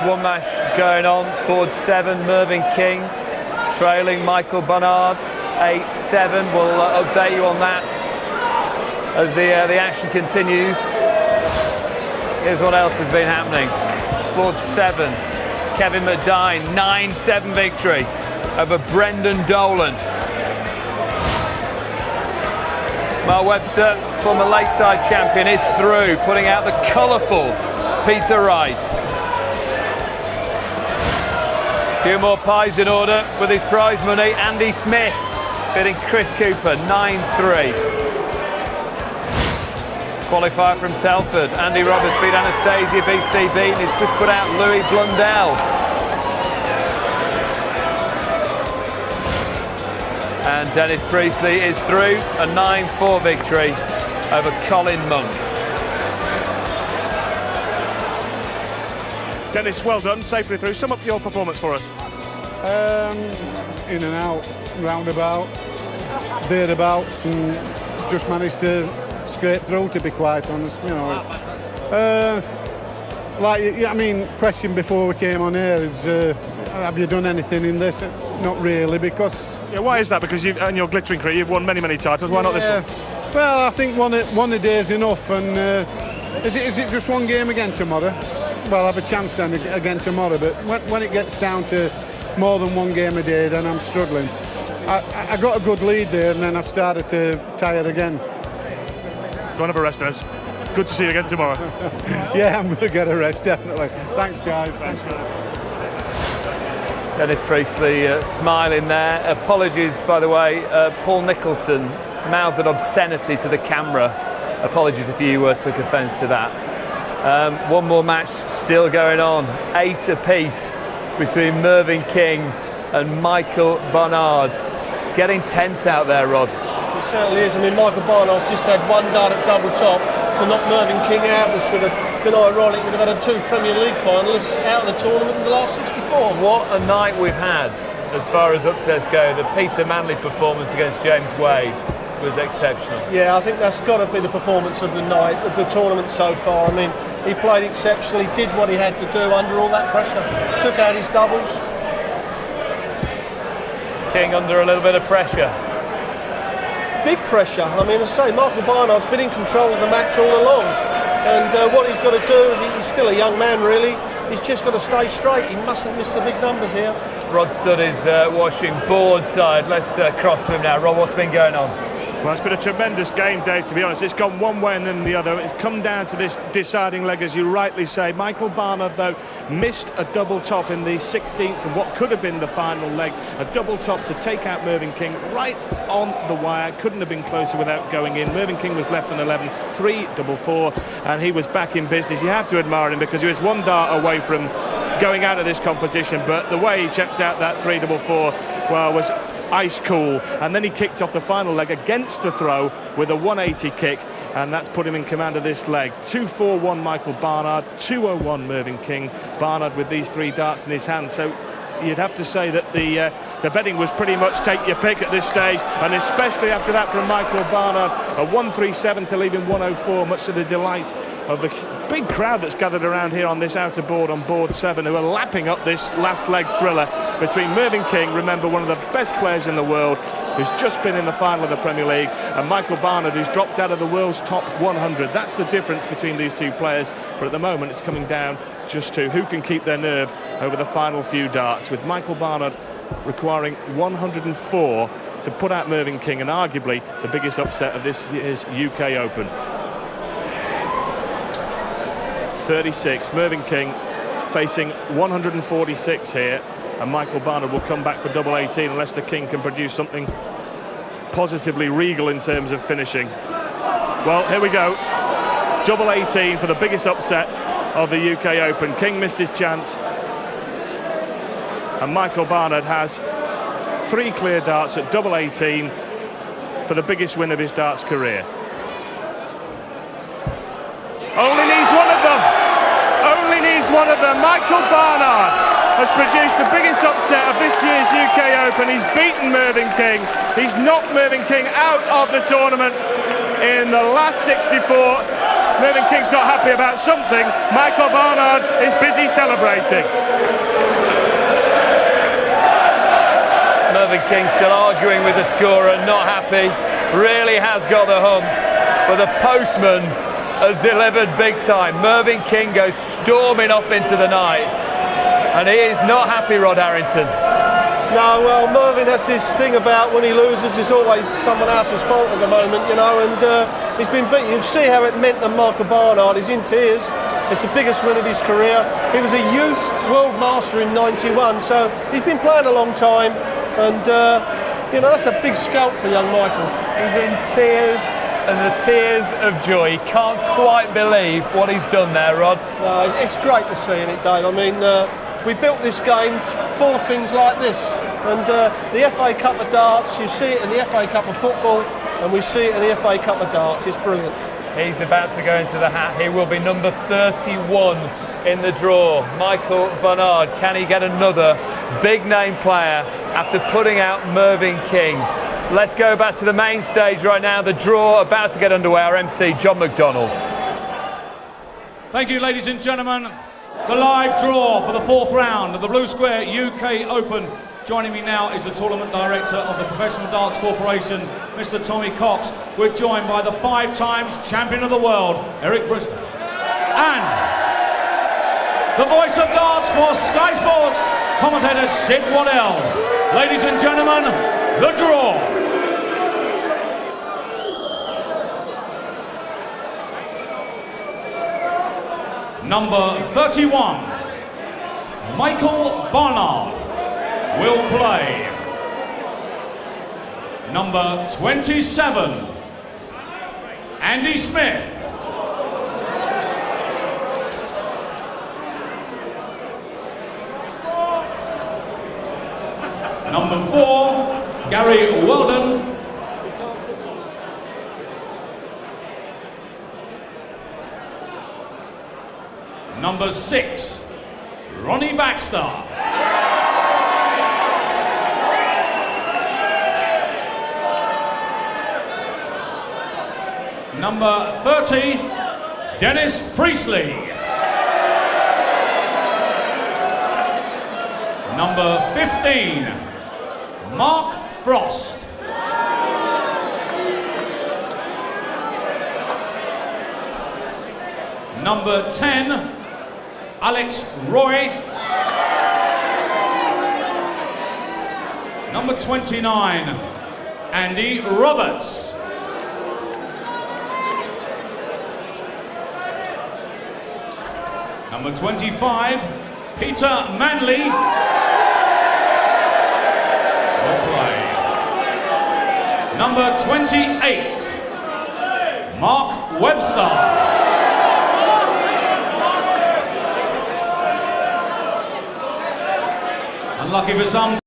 one match going on. Board 7, Mervyn King trailing Michael Barnard 8-7. We'll update you on that as the action continues. Here's what else has been happening. Board 7, Kevin McDine, 9-7 victory over Brendan Dolan. Mark Webster, former Lakeside champion, is through, putting out the colourful Peter Wright. Few more pies in order with his prize money. Andy Smith beating Chris Cooper, 9-3. Qualifier from Telford. Andy Roberts beat Anastasia, beat Steve Beaton. He's just put out Louis Blundell. And Dennis Priestley is through, a 9-4 victory over Colin Monk. Dennis, well done, safely through. Sum up your performance for us. In and out, roundabout, thereabouts, and just managed to scrape through, to be quite honest. You know, question before we came on here is, have you done anything in this? Not really, because... Yeah, why is that? Because you've, in your glittering career, you've won many, many titles. Why not this one? Well, I think one a day is enough. And is it just one game again tomorrow? Well, I'll have a chance then again tomorrow. But when it gets down to more than one game a day, then I'm struggling. I got a good lead there, and then I started to tire again. Go and have a rest, Dennis. Good to see you again tomorrow. Yeah, I'm going to get a rest, definitely. Thanks, guys. Thanks. Dennis Priestley smiling there. Apologies, by the way, Paul Nicholson mouthed an obscenity to the camera. Apologies if you took offence to that. One more match still going on. 8 apiece between Mervyn King and Michael Barnard. It's getting tense out there, Rod. It certainly is. I mean, Michael Barnard's just had one dart at double top to knock Mervyn King out, which would have been ironic. We'd have had 2 Premier League finalists out of the tournament in the last 64. What a night we've had as far as upsets go. The Peter Manley performance against James Wade was exceptional. Yeah, I think that's got to be the performance of the night, of the tournament so far. I mean, he played exceptionally, did what he had to do under all that pressure, took out his doubles. King under a little bit of pressure. Big pressure. I mean, as I say, Michael Barnard's been in control of the match all along. And what he's got to do, he's still a young man really, he's just got to stay straight. He mustn't miss the big numbers here. Rod Studd is watching board side. Let's cross to him now. Rod, what's been going on? Well, it's been a tremendous game, Dave, to be honest. It's gone one way and then the other. It's come down to this deciding leg, as you rightly say. Michael Barnard, though, missed a double top in the 16th of what could have been the final leg. A double top to take out Mervyn King right on the wire. Couldn't have been closer without going in. Mervyn King was left on 11, 3-4, and he was back in business. You have to admire him because he was one dart away from going out of this competition, but the way he checked out that 3-4, well, was ice cool. And then he kicked off the final leg against the throw with a 180 kick, and that's put him in command of this leg. 2-4-1 Michael Barnard, 2-0-1 Mervyn King. Barnard with these 3 darts in his hand, so you'd have to say that the betting was pretty much take your pick at this stage, and especially after that from Michael Barnard, a 137 to leave him 104, much to the delight of the big crowd that's gathered around here on this outer board on board 7, who are lapping up this last leg thriller between Mervyn King, remember one of the best players in the world, who's just been in the final of the Premier League, and Michael Barnard, who's dropped out of the world's top 100. That's the difference between these two players, but at the moment it's coming down just to who can keep their nerve over the final few darts, with Michael Barnard requiring 104 to put out Mervyn King, and arguably the biggest upset of this year's UK Open. 36, Mervyn King facing 146 here, and Michael Barnard will come back for double 18 unless the King can produce something positively regal in terms of finishing. Well, here we go. Double 18 for the biggest upset of the UK Open. King missed his chance, and Michael Barnard has 3 clear darts at double 18 for the biggest win of his darts career. Only needs one of them. Only needs one of them. Michael Barnard has produced the biggest upset of this year's UK Open. He's beaten Mervyn King. He's knocked Mervyn King out of the tournament in the last 64. Mervyn King's not happy about something. Michael Barnard is busy celebrating. Mervyn King still arguing with the scorer, not happy. Really has got the hump, but the postman has delivered big time. Mervyn King goes storming off into the night, and he is not happy, Rod Harrington. No, well, Mervyn has this thing about when he loses, it's always someone else's fault at the moment, you know, and he's been beaten. You can see how it meant to Michael Barnard. He's in tears. It's the biggest win of his career. He was a youth world master in '91, so he's been playing a long time, and, you know, that's a big scalp for young Michael. He's in tears, and the tears of joy. He can't quite believe what he's done there, Rod. No, it's great to see it, Dave. I mean, we built this game for things like this, and the FA Cup of darts, you see it in the FA Cup of football, and we see it in the FA Cup of darts. It's brilliant. He's about to go into the hat. He will be number 31 in the draw. Michael Barnard, can he get another big name player after putting out Mervyn King? Let's go back to the main stage right now. The draw about to get underway. Our MC, John McDonald. Thank you, ladies and gentlemen. The live draw for the fourth round of the Blue Square UK Open. Joining me now is the tournament director of the Professional Darts Corporation, Mr. Tommy Cox. We're joined by the 5 times champion of the world, Eric Brister. And the voice of darts for Sky Sports, commentator Sid Waddell. Ladies and gentlemen, the draw. Number 31, Michael Barnard will play. Number 27, Andy Smith. Number 4, Gary Weldon. Number 6, Ronnie Baxter. Number 30, Dennis Priestley. Number 15, Mark Frost. Number 10, Alex Roy. Number 29, Andy Roberts. Number 25, Peter Manley. Will play. Number 28, Mark Webster. Unlucky for some.